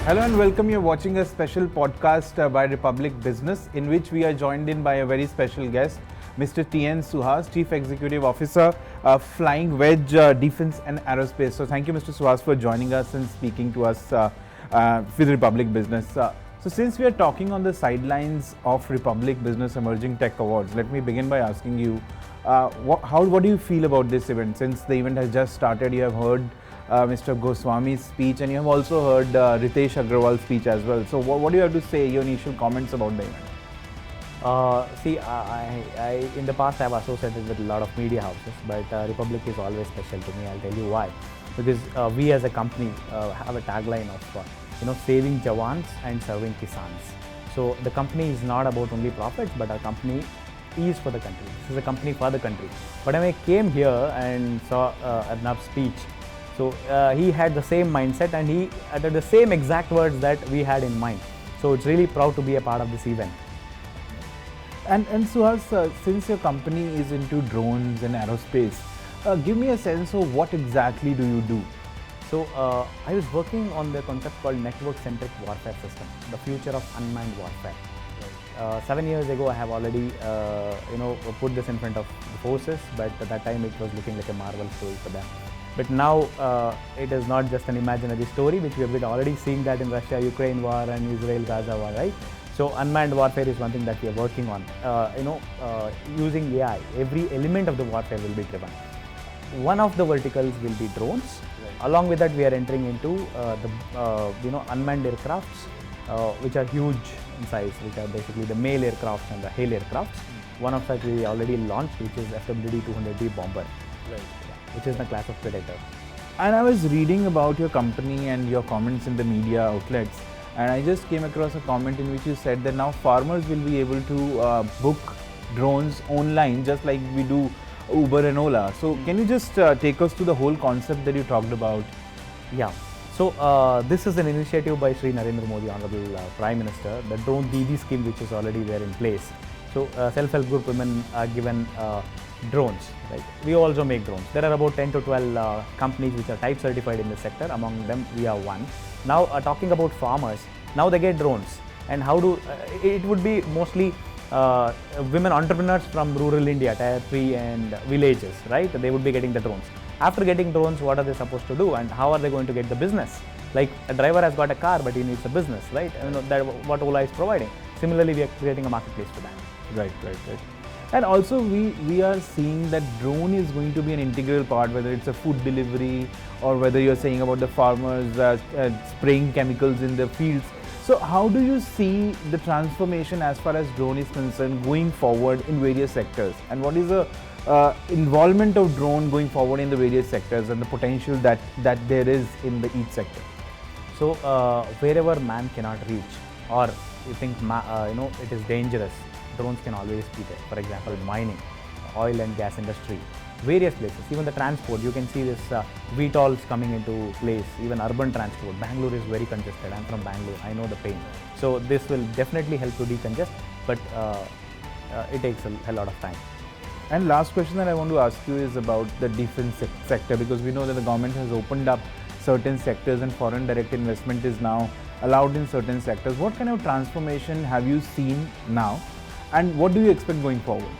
Hello and welcome. You're watching a special podcast by Republic Business, in which we are joined in by a very special guest, Mr. T.N. Suhas, Chief Executive Officer, Flying Wedge Defence and Aerospace. So thank you, Mr. Suhas, for joining us and speaking to us with Republic Business. So since we are talking on the sidelines of Republic Business Emerging Tech Awards, let me begin by asking you, what do you feel about this event? Since the event has just started, you have heard Mr. Goswami's speech, and you have also heard Ritesh Agrawal's speech as well. So what do you have to say, your initial comments about the event? I in the past I have associated with a lot of media houses, but Republic is always special to me. I'll tell you why. Because we as a company have a tagline of saving Jawans and serving Kisans. So the company is not about only profits, but our company is for the country. This is a company for the country. But when I came here and saw Arnab's speech, so he had the same mindset and he uttered the same exact words that we had in mind. So it's really proud to be a part of this event. And Suhas, since your company is into drones and aerospace, give me a sense of what exactly do you do? So I was working on the concept called network-centric warfare system, the future of unmanned warfare. 7 years ago, I have already put this in front of the forces, but at that time it was looking like a Marvel story for them. But now it is not just an imaginary story, which we have been already seeing that in Russia-Ukraine war and Israel-Gaza war, right? So unmanned warfare is one thing that we are working on. Using AI, every element of the warfare will be driven. One of the verticals will be drones. Right. Along with that, we are entering into the unmanned aircrafts, which are huge in size, which are basically the MALE aircrafts and the HALE aircrafts. One of such we already launched, which is FWD-200D bomber. Right. Which is the class of Predator. And I was reading about your company and your comments in the media outlets, and I just came across a comment in which you said that now farmers will be able to book drones online just like we do Uber and Ola. So can you just take us through the whole concept that you talked about? Yeah. So this is an initiative by Sri Narendra Modi, Honorable Prime Minister, the Drone Didi scheme, which is already there in place. So self-help group women are given drones. Right? We also make drones. There are about 10 to 12 companies which are type certified in this sector. Among them, we are one. Now, talking about farmers, now they get drones. And how do it would be mostly women entrepreneurs from rural India, tier 3 and villages, right? They would be getting the drones. After getting drones, what are they supposed to do, and how are they going to get the business? Like a driver has got a car, but he needs a business, right? That what Ola is providing. Similarly, we are creating a marketplace for that. Right. And also we are seeing that drone is going to be an integral part, whether it's a food delivery or whether you're saying about the farmers spraying chemicals in the fields. So how do you see the transformation as far as drone is concerned going forward in various sectors? And what is the involvement of drone going forward in the various sectors and the potential that there is in each sector? So wherever man cannot reach, or you think it is dangerous, drones can always be there. For example, mining, oil and gas industry, various places, even the transport. You can see this VTOLs coming into place, even urban transport. Bangalore is very congested. I'm from Bangalore. I know the pain. So this will definitely help to decongest, but it takes a lot of time. And last question that I want to ask you is about the defense sector, because we know that the government has opened up certain sectors and foreign direct investment is now allowed in certain sectors. What kind of transformation have you seen now? And what do you expect going forward?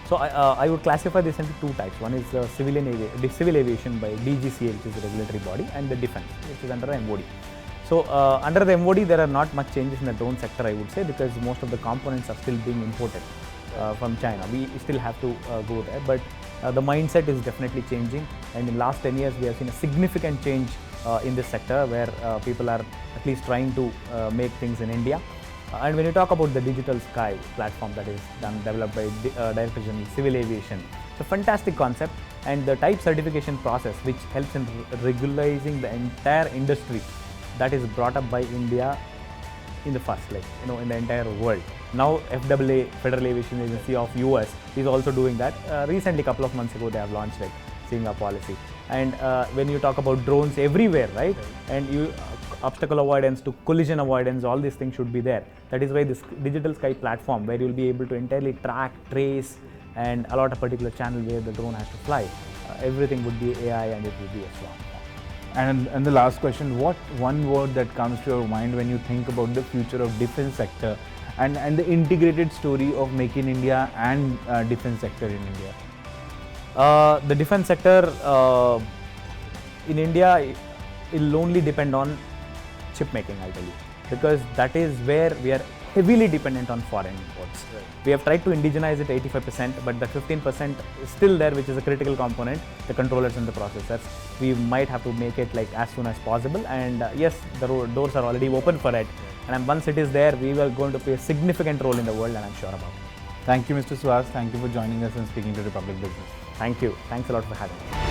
So I would classify this into two types. One is civil aviation by DGCA, which is the regulatory body, and the defense, which is under the MOD. So under the MOD, there are not much changes in the drone sector, I would say, because most of the components are still being imported from China. We still have to go there, but the mindset is definitely changing. And in the last 10 years, we have seen a significant change in this sector where people are at least trying to make things in India. And when you talk about the Digital Sky platform that is developed by Director General Civil Aviation, it's a fantastic concept, and the type certification process, which helps in regularizing the entire industry, that is brought up by India in the first, in the entire world. Now FAA, Federal Aviation Agency of US, is also doing that. Recently, a couple of months ago, they have launched seeing our policy. And when you talk about drones everywhere, right? And obstacle avoidance to collision avoidance, all these things should be there. That is why this Digital Sky platform, where you'll be able to entirely track, trace, and allot a particular channel where the drone has to fly. Everything would be AI and it would be a swarm. And the last question, what one word that comes to your mind when you think about the future of defense sector and the integrated story of Make in India and defense sector in India? The defense sector in India, it will only depend on chip making, I'll tell you, because that is where we are heavily dependent on foreign imports. Right. We have tried to indigenize it 85%, but the 15% is still there, which is a critical component, the controllers and the processors. We might have to make it like as soon as possible, and yes, the doors are already open for it. And once it is there, we are going to play a significant role in the world, and I'm sure about it. Thank you, Mr. Suhas. Thank you for joining us and speaking to Republic Business. Thank you. Thanks a lot for having me.